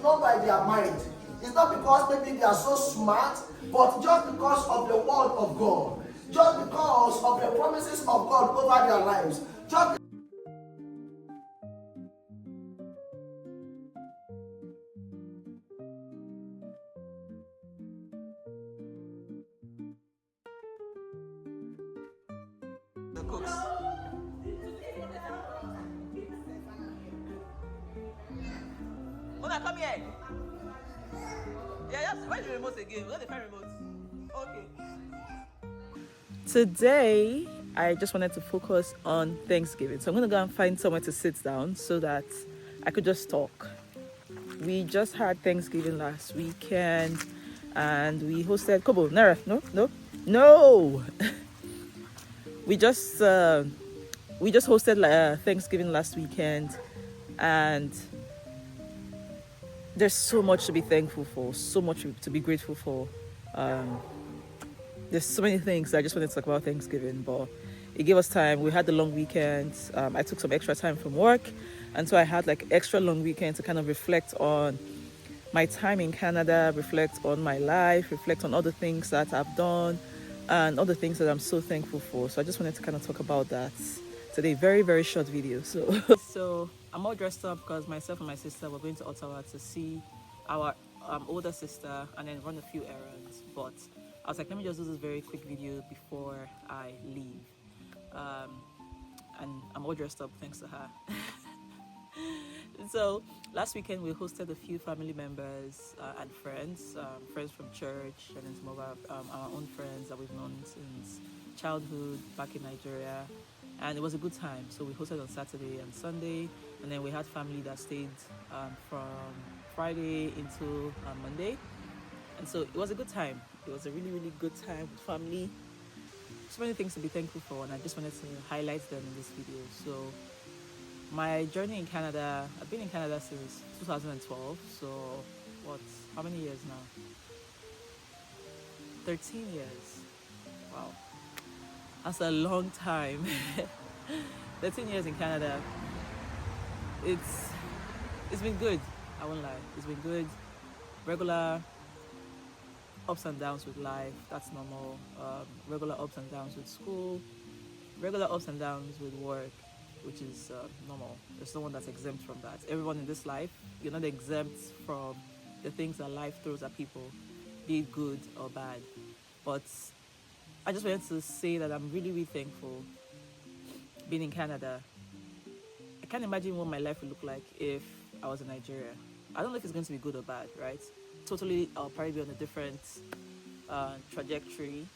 not by their mind. It's not because maybe they are so smart, but just because of the word of God, just because of the promises of God over their lives. Just the cooks. Mona, come here. Yeah, where's the remote again? Where's the fire remote? Okay. Today, I just wanted to focus on Thanksgiving. So I'm going to go and find somewhere to sit down so that I could just talk. We just had Thanksgiving last weekend and we hosted Kobo. Nara, no. we just hosted Thanksgiving last weekend, and there's so much to be thankful for, so much to be grateful for. There's so many things I just wanted to talk about Thanksgiving, but it gave us time. We had the long weekend. I took some extra time from work, and so I had like extra long weekend to kind of reflect on my time in Canada, reflect on my life, reflect on all the things that I've done and all the things that I'm so thankful for. So I just wanted to kind of talk about that today. Very, very short video. So I'm all dressed up because myself and my sister were going to Ottawa to see our older sister and then run a few errands. But I was like, let me just do this very quick video before I leave. And I'm all dressed up thanks to her. So last weekend we hosted a few family members and friends from church, and then some of our own friends that we've known since childhood back in Nigeria, and it was a good time. So we hosted on Saturday and Sunday, and then we had family that stayed from Friday into Monday, and so it was a good time. It was a really, really good time with family. So many things to be thankful for, and I just wanted to highlight them in this video. So my journey in Canada, I've been in Canada since 2012, so how many years now? 13 years. Wow. That's a long time. 13 years in Canada. It's been good, I won't lie. It's been good. Regular ups and downs with life, that's normal. Regular ups and downs with school, regular ups and downs with work, which is normal. There's no one that's exempt from that. Everyone in this life, you're not exempt from the things that life throws at people, be it good or bad. But I just wanted to say that I'm really, really thankful being in Canada. I can't imagine what my life would look like if I was in Nigeria. I don't know if it's going to be good or bad, right? Totally, I'll probably be on a different trajectory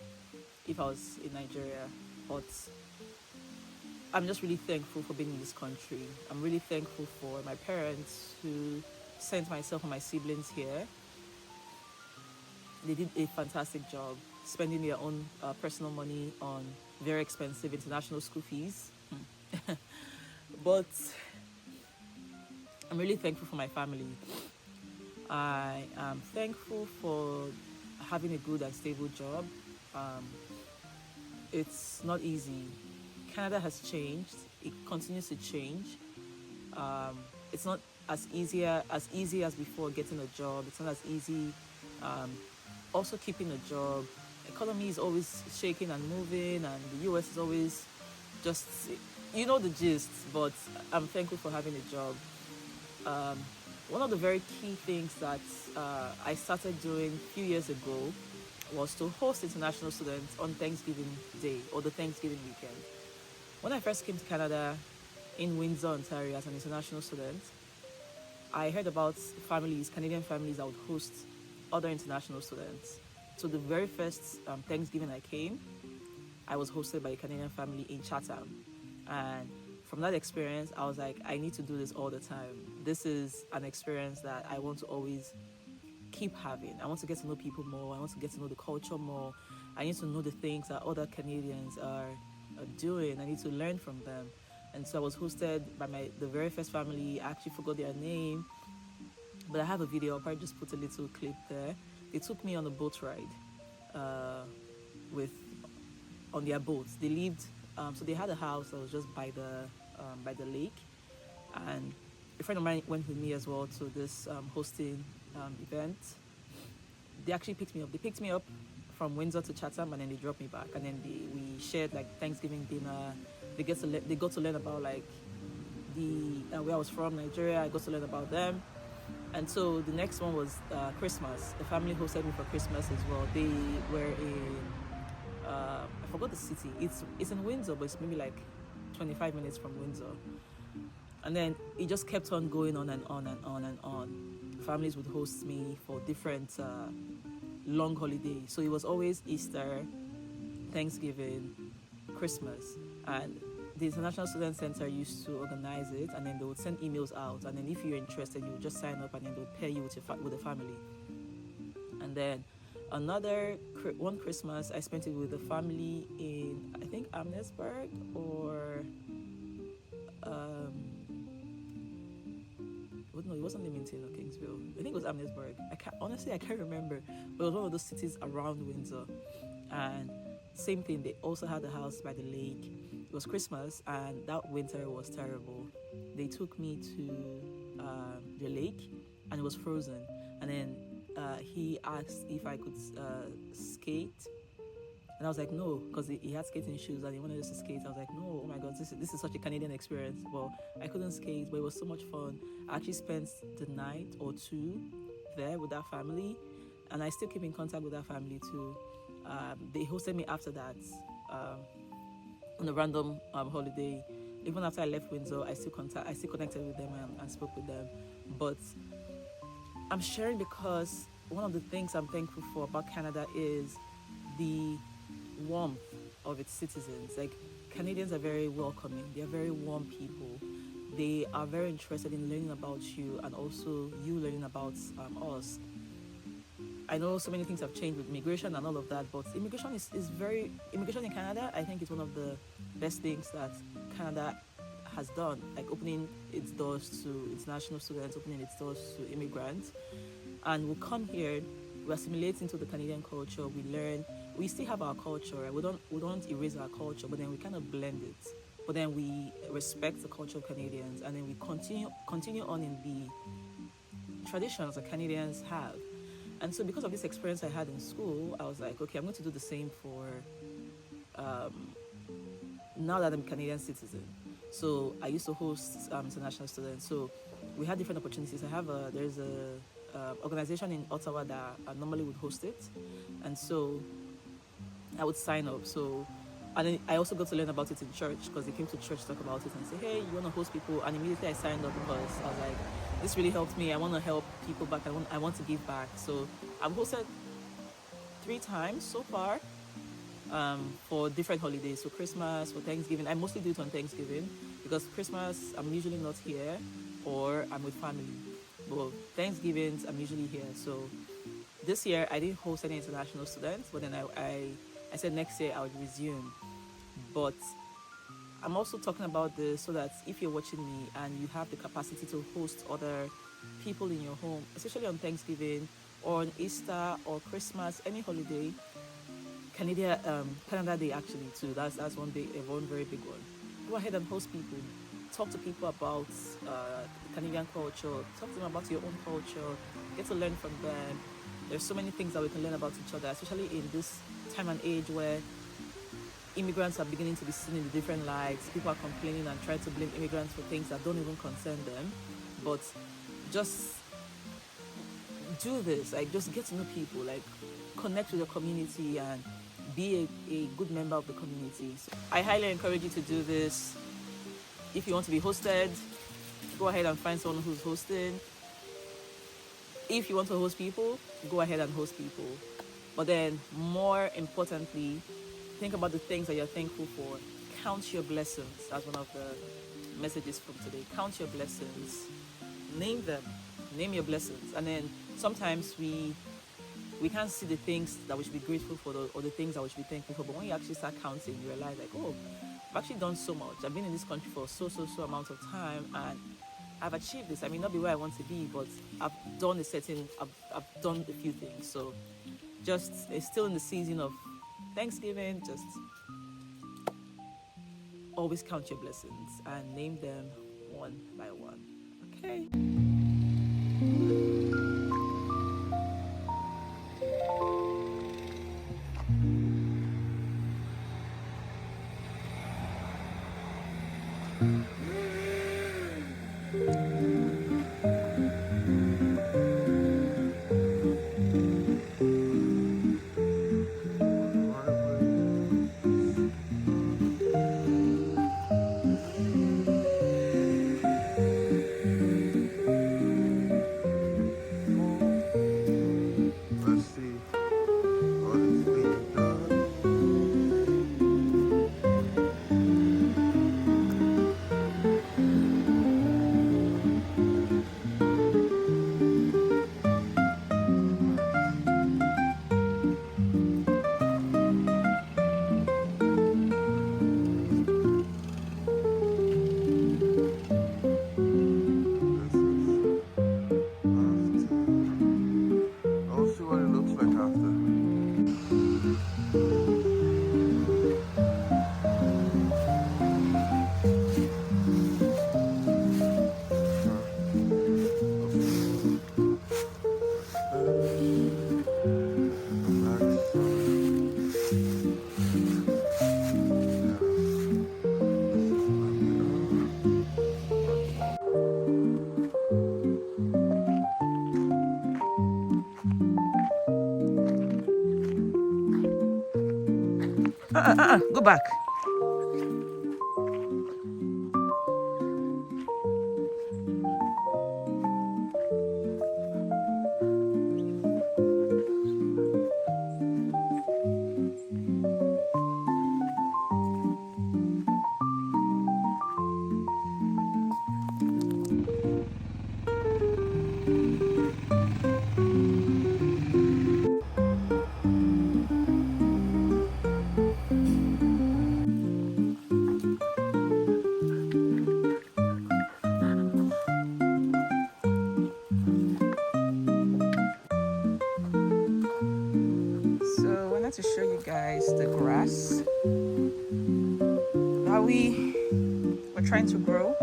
if I was in Nigeria. But I'm just really thankful for being in this country. I'm really thankful for my parents who sent myself and my siblings here. They did a fantastic job spending their own personal money on very expensive international school fees. But I'm really thankful for my family. I am thankful for having a good and stable job. It's not easy. Canada has changed. It continues to change. It's not as easy as before getting a job. It's not as easy also keeping a job. Economy is always shaking and moving, and the US is always just, you know the gist. But I'm thankful for having a job. One of the very key things that I started doing a few years ago was to host international students on Thanksgiving Day or the Thanksgiving weekend. When I first came to Canada in Windsor, Ontario as an international student, I heard about Canadian families that would host other international students. So the very first Thanksgiving I came, I was hosted by a Canadian family in Chatham. And from that experience, I was like, I need to do this all the time. This is an experience that I want to always keep having. I want to get to know people more. I want to get to know the culture more. I need to know the things that other Canadians are doing. I need to learn from them. And so I was hosted by the very first family. I actually forgot their name, but I have a video. I'll probably just put a little clip there. They took me on a boat ride on their boat. They lived, so they had a house that was just by the lake, and a friend of mine went with me as well to this hosting event. They actually picked me up. They picked me up from Windsor to Chatham, and then they dropped me back. And then we shared like Thanksgiving dinner. They got to learn about like the where I was from, Nigeria. I got to learn about them. And so the next one was Christmas. The family hosted me for Christmas as well. They were in I forgot the city. It's in Windsor, but it's maybe like 25 minutes from Windsor. And then it just kept on going on and on and on and on. Families would host me for different long holidays. So it was always Easter, Thanksgiving, Christmas. And the International Student Center used to organize it, and then they would send emails out. And then if you're interested, you would just sign up, and then they would pair you with the family. And then one Christmas, I spent it with the family in, I think, Amnesburg or no, it wasn't Leamington or Kingsville. I think it was Amnesburg. I can't remember. But it was one of those cities around Windsor. And same thing, they also had a house by the lake. It was Christmas, and that winter was terrible. They took me to the lake, and it was frozen. And then he asked if I could skate. And I was like, no, because he had skating shoes and he wanted us to skate. I was like, no, oh my God, this is such a Canadian experience. Well, I couldn't skate, but it was so much fun. I actually spent the night or two there with that family, and I still keep in contact with that family too. They hosted me after that on a random holiday. Even after I left Windsor, I still connected with them and spoke with them. But I'm sharing because one of the things I'm thankful for about Canada is the warmth of its citizens. Like, Canadians are very welcoming. They are very warm people. They are very interested in learning about you, and also you learning about us. I know so many things have changed with migration and all of that, but immigration in Canada, I think, is one of the best things that Canada has done, like opening its doors to international students, opening its doors to immigrants. And we come here, we assimilate into the Canadian culture, we learn. We still have our culture, right? We don't erase our culture, but then we kind of blend it. But then we respect the culture of Canadians, and then we continue on in the traditions that Canadians have. And so because of this experience I had in school, I was like, okay, I'm going to do the same for now that I'm a Canadian citizen. So I used to host international students. So we had different opportunities. There's a organization in Ottawa that I normally would host it. And so I would sign up. So, and then I also got to learn about it in church, because they came to church to talk about it and say, hey, you want to host people? And immediately I signed up, because I was like, this really helped me. I want to help people back. I want to give back. So I've hosted 3 times so far for different holidays. So Christmas, for Thanksgiving. I mostly do it on Thanksgiving, because Christmas I'm usually not here, or I'm with family. But Thanksgivings I'm usually here. So this year I didn't host any international students, but then I said next year I would resume. But I'm also talking about this so that if you're watching me and you have the capacity to host other people in your home, especially on Thanksgiving or on Easter or Christmas, any holiday, Canada Day actually too. That's one very big one. Go ahead and host people. Talk to people about Canadian culture. Talk to them about your own culture. Get to learn from them. There's so many things that we can learn about each other, especially in this time and age where immigrants are beginning to be seen in different lights. People are complaining and trying to blame immigrants for things that don't even concern them. But just do this, like just get to know people, like connect with the community and be a good member of the community. So I highly encourage you to do this. If you want to be hosted, go ahead and find someone who's hosting. If you want to host people, go ahead and host people. But then, more importantly, think about the things that you're thankful for. Count your blessings. That's one of the messages from today. Count your blessings. Name them. Name your blessings. And then sometimes we can't see the things that we should be grateful for, or the things that we should be thankful for. But when you actually start counting, you realize like, oh, I've actually done so much. I've been in this country for so amount of time, and I've achieved this. I may not be where I want to be, but I've done I've done a few things. So it's still in the season of Thanksgiving. Just always count your blessings and name them one by one. Okay. Okay. Let's see what is being done. This is after. I'll see what it looks like after. Go back. So I wanted to show you guys the grass that we're trying to grow.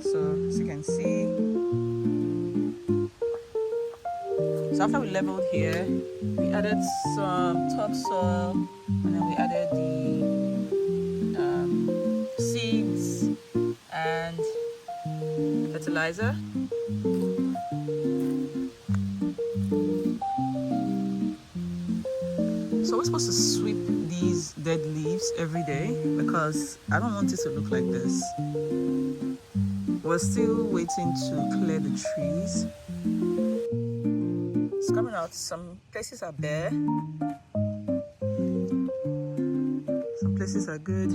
So as you can see, so after we leveled here, we added some topsoil, and then we added the seeds and fertilizer. So we're supposed to sweep these dead leaves every day because I don't want it to look like this. We're still waiting to clear the trees. It's coming out. Some places are bare. Some places are good.